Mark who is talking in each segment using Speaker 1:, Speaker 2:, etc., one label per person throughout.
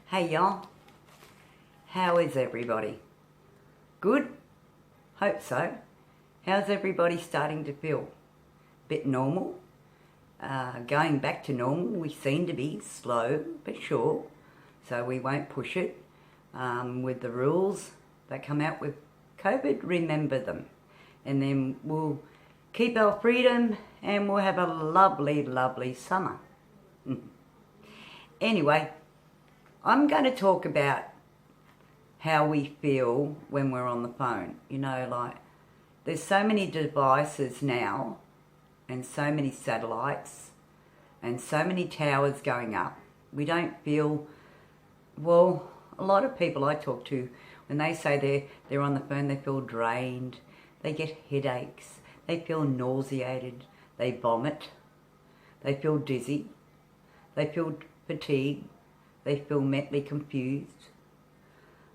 Speaker 1: Hey y'all, how is everybody? Good? Hope so. How's everybody starting to feel? Bit normal? Going back to normal, we seem to be slow but sure, so we won't push it. With the rules that come out with COVID, remember them. And then we'll keep our freedom and we'll have a lovely, lovely summer. Anyway, I'm going to talk about how we feel when we're on the phone. You know, like, there's so many devices now and so many satellites and so many towers going up. We don't feel, well, a lot of people I talk to, when they say they're on the phone, they feel drained, they get headaches, they feel nauseated, they vomit, they feel dizzy, they feel fatigued, they feel mentally confused.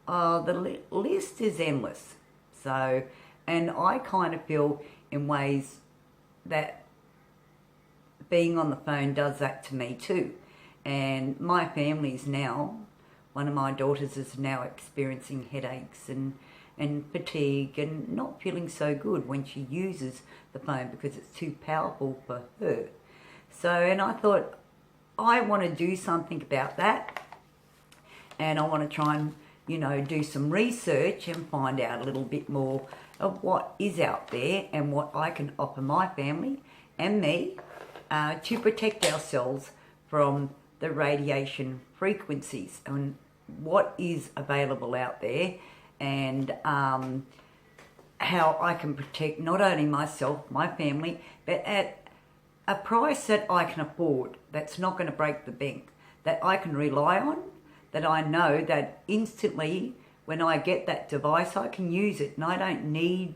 Speaker 1: The list is endless. So, and I kind of feel in ways that being on the phone does that to me too. And my family's now, one of my daughters is now experiencing headaches and fatigue and not feeling so good when she uses the phone because it's too powerful for her. So, and I thought, I want to do something about that. And I want to try and, you know, do some research and find out a little bit more of what is out there and what I can offer my family and me to protect ourselves from the radiation frequencies and what is available out there, and how I can protect not only myself, my family, but at a price that I can afford, that's not going to break the bank, that I can rely on, that I know that instantly when I get that device I can use it, and I don't need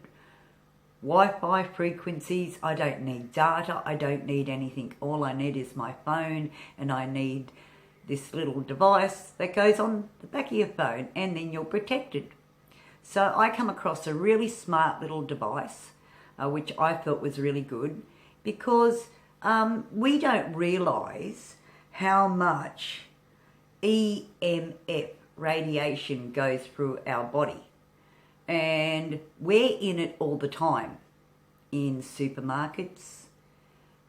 Speaker 1: Wi-Fi frequencies, I don't need data, I don't need anything. All I need is my phone, and I need this little device that goes on the back of your phone, and then you're protected. So I come across a really smart little device, which I thought was really good, because we don't realise how much EMF radiation goes through our body, and we're in it all the time, in supermarkets,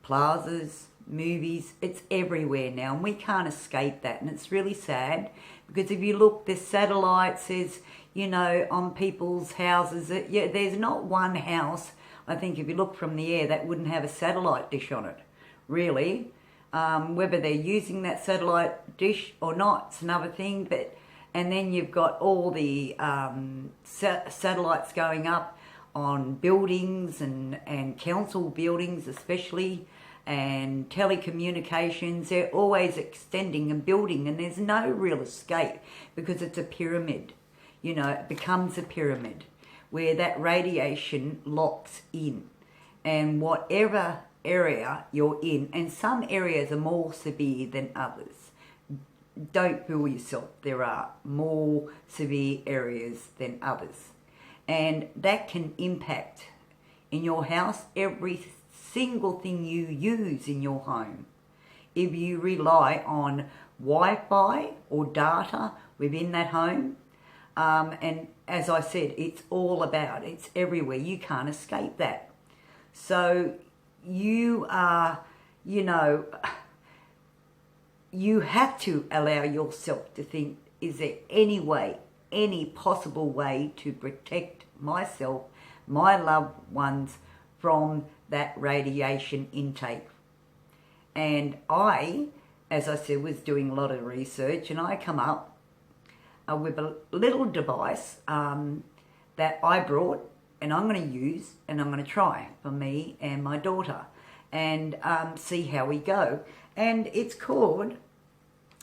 Speaker 1: plazas, movies. It's everywhere now, and we can't escape that. And it's really sad, because if you look, there's satellites, there's, you know, on people's houses. There's not one house, I think, if you look from the air, that wouldn't have a satellite dish on it, really. Whether they're using that satellite dish or not, it's another thing. But and then you've got all the satellites going up on buildings and council buildings especially, and telecommunications. They're always extending and building, and there's no real escape, because it's a pyramid. You know, it becomes a pyramid where that radiation locks in, and whatever area you're in, and some areas are more severe than others. Don't fool yourself, there are more severe areas than others, and that can impact in your house every single thing you use in your home. If you rely on Wi-Fi or data within that home, and as I said, it's everywhere, you can't escape that. So you are, you know, you have to allow yourself to think, is there any way, any possible way to protect myself, my loved ones, from that radiation intake? And I, as I said, was doing a lot of research, and I come up with a little device that I brought, and I'm going to use, and I'm going to try for me and my daughter, and see how we go. And it's called,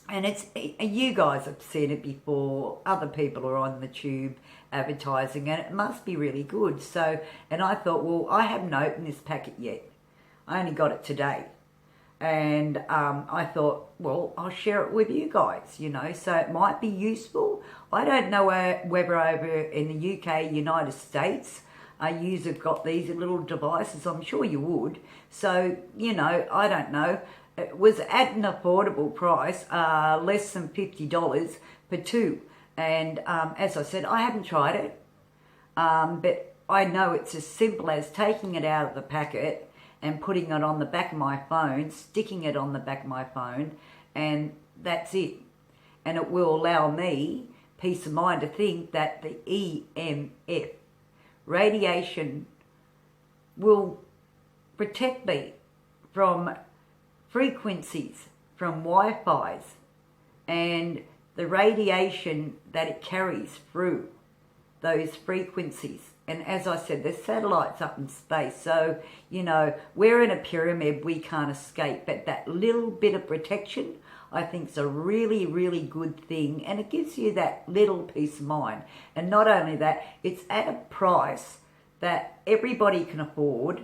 Speaker 1: and it's, you guys have seen it before, other people are on the tube advertising, and it must be really good. So, and I thought, well, I haven't opened this packet yet. I only got it today. And I thought, well, I'll share it with you guys, you know, so it might be useful. I don't know whether over in the UK, United States, you have got these little devices. I'm sure you would. So, you know, I don't know. it was at an affordable price, less than $50 per two. And as I said, I haven't tried it, but I know it's as simple as taking it out of the packet and putting it on the back of my phone, sticking it on the back of my phone, and that's it. And it will allow me peace of mind to think that the EMF, radiation, will protect me from frequencies, from Wi-Fi's, and the radiation that it carries through those frequencies. And as I said, there's satellites up in space, so, you know, we're in a pyramid, we can't escape, but that little bit of protection, I think, is a really, really good thing, and it gives you that little peace of mind. And not only that, it's at a price that everybody can afford,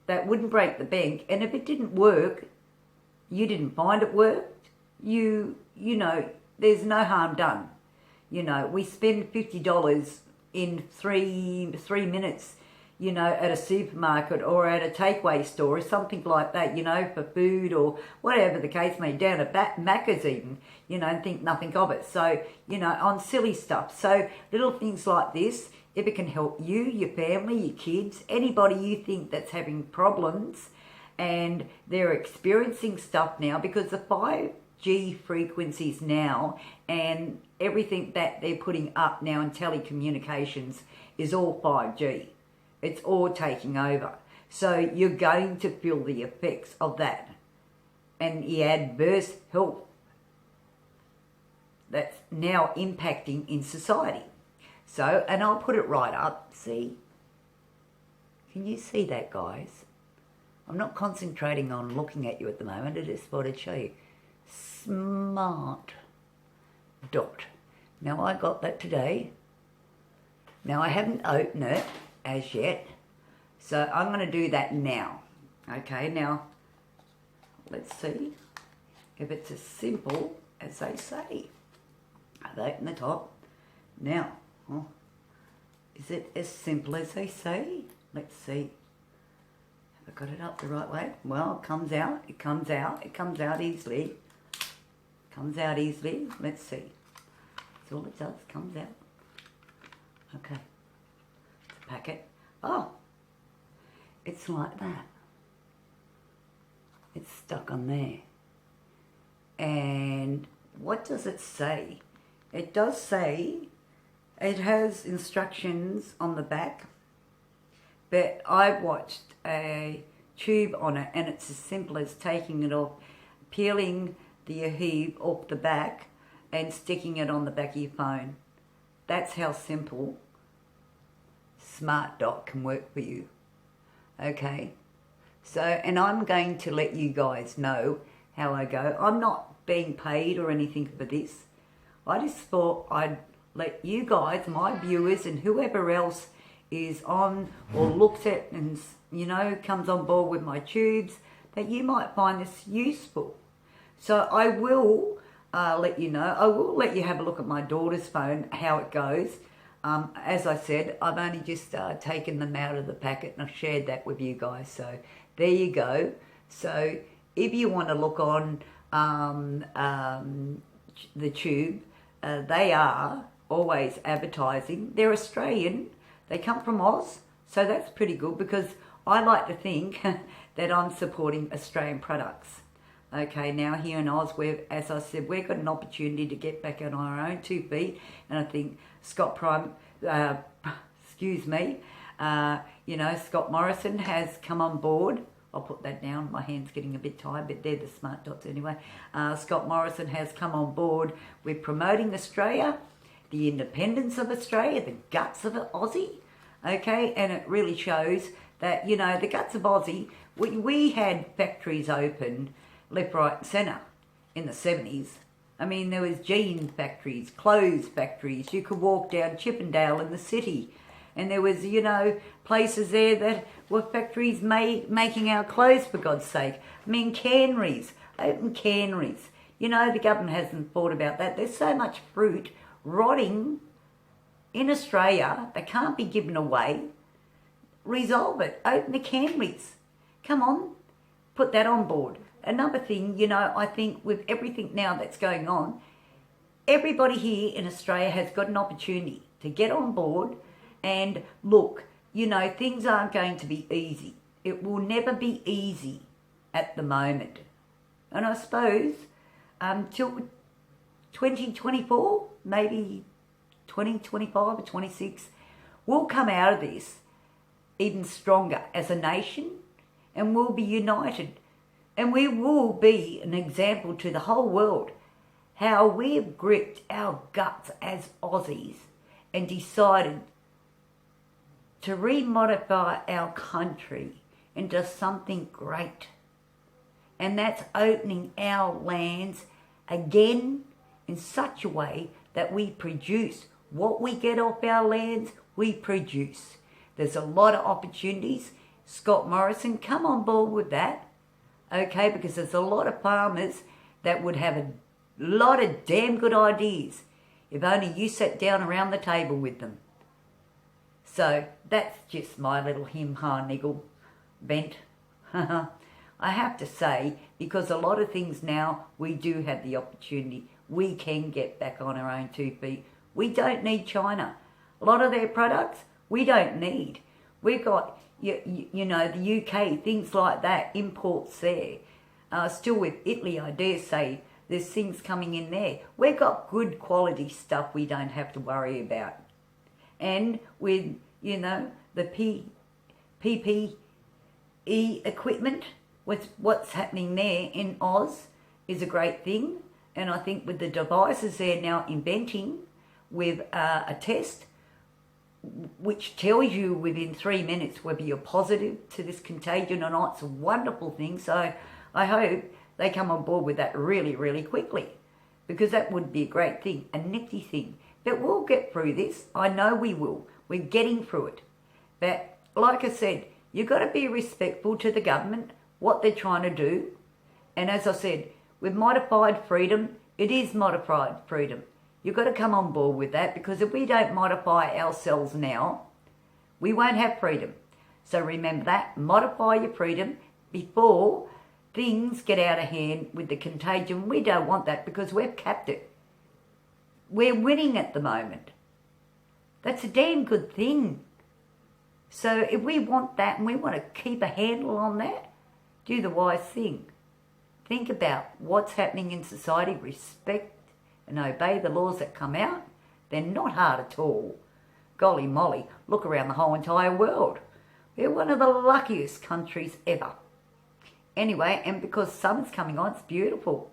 Speaker 1: that wouldn't break the bank, and if it didn't work, you didn't find it worked, you know, there's no harm done. You know, we spend $50 in three minutes, you know, at a supermarket or at a takeaway store or something like that, you know, for food or whatever the case may be, down at Macca's even, you know, and think nothing of it. So, you know, on silly stuff. So little things like this, if it can help you, your family, your kids, anybody you think that's having problems and they're experiencing stuff now, because the 5G frequencies now and everything that they're putting up now in telecommunications is all 5G. It's all taking over. So you're going to feel the effects of that and the adverse health that's now impacting in society. So, and I'll put it right up, see? Can you see that, guys? I'm not concentrating on looking at you at the moment, I just thought I'd show you. Smart dot. Now I got that today. Now I haven't opened it as yet, so I'm going to do that now. Okay, now let's see if it's as simple as they say. I've opened the top. Now, is it as simple as they say? Let's see. Have I got it up the right way? Well, it comes out, it comes out, it comes out easily. Comes out easily. Let's see. That's all it does, comes out. Okay. It's a packet. Oh! It's like that. It's stuck on there. And what does it say? It does say it has instructions on the back, but I've watched a tube on it and it's as simple as taking it off, peeling the adhesive off the back and sticking it on the back of your phone. That's how simple Smart Dot can work for you. Okay, so, and I'm going to let you guys know how I go. I'm not being paid or anything for this. I just thought I'd let you guys, my viewers, and whoever else is on or looks at and, you know, comes on board with my tubes, that you might find this useful. So I will let you know. I will let you have a look at my daughter's phone, how it goes. As I said, I've only just taken them out of the packet and I've shared that with you guys. So there you go. So if you want to look on the tube, they are always advertising. They're Australian. They come from Oz. So that's pretty good because I like to think that I'm supporting Australian products. Okay, now here in Oz, as I said, we've got an opportunity to get back on our own 2 feet, and I think Scott Morrison has come on board. I'll put that down, my hand's getting a bit tired, but they're the Smart Dots anyway. Scott Morrison has come on board with promoting Australia, the independence of Australia, the guts of Aussie, okay, and it really shows that, you know, the guts of Aussie, we had factories open left, right and centre in the 70s. I mean, there was jean factories, clothes factories. You could walk down Chippendale in the city and there was, you know, places there that were factories making our clothes, for God's sake. I mean, canneries, open canneries. You know, the government hasn't thought about that. There's so much fruit rotting in Australia that can't be given away. Resolve it. Open the canneries. Come on, put that on board. another thing, you know, I think with everything now that's going on, everybody here in Australia has got an opportunity to get on board and look, you know, things aren't going to be easy. It will never be easy at the moment. And I suppose till 2024, maybe 2025 or 26, we'll come out of this even stronger as a nation, and we'll be united. And we will be an example to the whole world how we've gripped our guts as Aussies and decided to remodify our country into something great. And that's opening our lands again in such a way that we produce what we get off our lands, we produce. There's a lot of opportunities. Scott Morrison, come on board with that, okay? Because there's a lot of farmers that would have a lot of damn good ideas if only you sat down around the table with them. So that's just my little him-ha niggle bent. I have to say, because a lot of things now, we do have the opportunity. We can get back on our own 2 feet. We don't need China. A lot of their products, we don't need. We've got, you know, the UK, things like that, imports there. Still with Italy, I dare say, there's things coming in there. We've got good quality stuff we don't have to worry about. And with, you know, the PPE equipment, with what's happening there in Oz is a great thing. And I think with the devices they're now inventing with a test which tells you within 3 minutes whether you're positive to this contagion or not, it's a wonderful thing. So I hope they come on board with that really, really quickly, because that would be a great thing, a nifty thing. But we'll get through this. I know we will. We're getting through it. But like I said, you've got to be respectful to the government, what they're trying to do. And as I said, with modified freedom, it is modified freedom. You've got to come on board with that, because if we don't modify ourselves now, we won't have freedom. So remember that, modify your freedom before things get out of hand with the contagion. We don't want that, because we've capped it. We're winning at the moment. That's a damn good thing. So if we want that and we want to keep a handle on that, do the wise thing. Think about what's happening in society, respect and obey the laws that come out. They're not hard at all. Golly molly, look around the whole entire world. We're one of the luckiest countries ever. Anyway, and because summer's coming on, it's beautiful.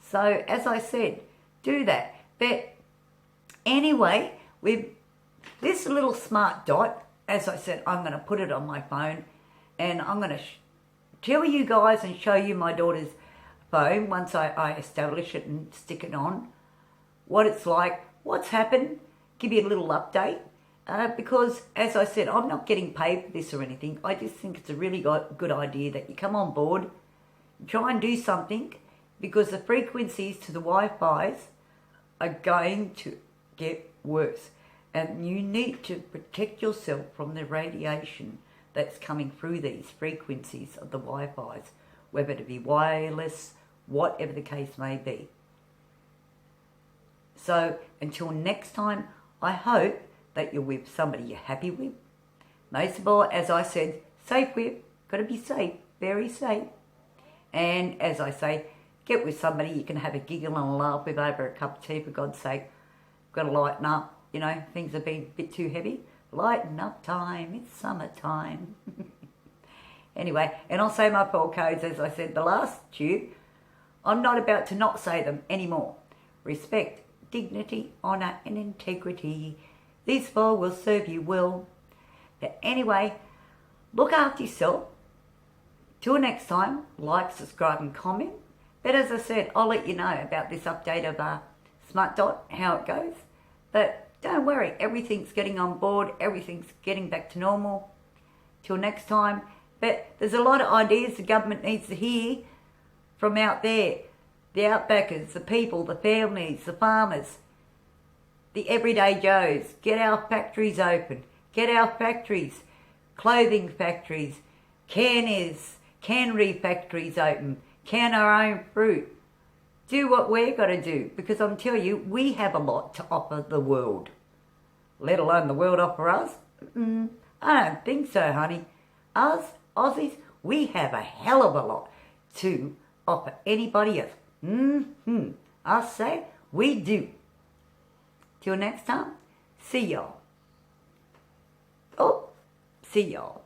Speaker 1: So, as I said, do that. But anyway, with this little smart dot, as I said, I'm going to put it on my phone, and I'm going to tell you guys and show you my daughter's phone once I establish it and stick it on, what it's like, what's happened, give you a little update. Because, as I said, I'm not getting paid for this or anything. I just think it's a really good idea that you come on board, try and do something, because the frequencies to the Wi-Fi's are going to get worse. And you need to protect yourself from the radiation that's coming through these frequencies of the Wi-Fi's, whether it be wireless, whatever the case may be. So, until next time, I hope that you're with somebody you're happy with. Most of all, as I said, safe with. Got to be safe, very safe. And as I say, get with somebody you can have a giggle and a laugh with over a cup of tea, for God's sake. Got to lighten up. You know, things have been a bit too heavy. Lighten up time, it's summertime. Anyway, and I'll say my 4 codes, as I said the last tube. I'm not about to not say them anymore. Respect, dignity, honour and integrity. These 4 will serve you well. But anyway, look after yourself. Till next time, like, subscribe and comment. But as I said, I'll let you know about this update of Smart Dot, how it goes. But don't worry, everything's getting on board, everything's getting back to normal. Till next time. But there's a lot of ideas the government needs to hear from out there. The outbackers, the people, the families, the farmers, the everyday Joes. Get our factories open. Get our factories, clothing factories, cannery factories open. can our own fruit, do what we're got to do. Because I'm telling you, we have a lot to offer the world. Let alone the world offer us. I don't think so, honey. Us, Aussies, we have a hell of a lot to offer anybody else. I say we do. Till next time, see y'all. Oh, see y'all.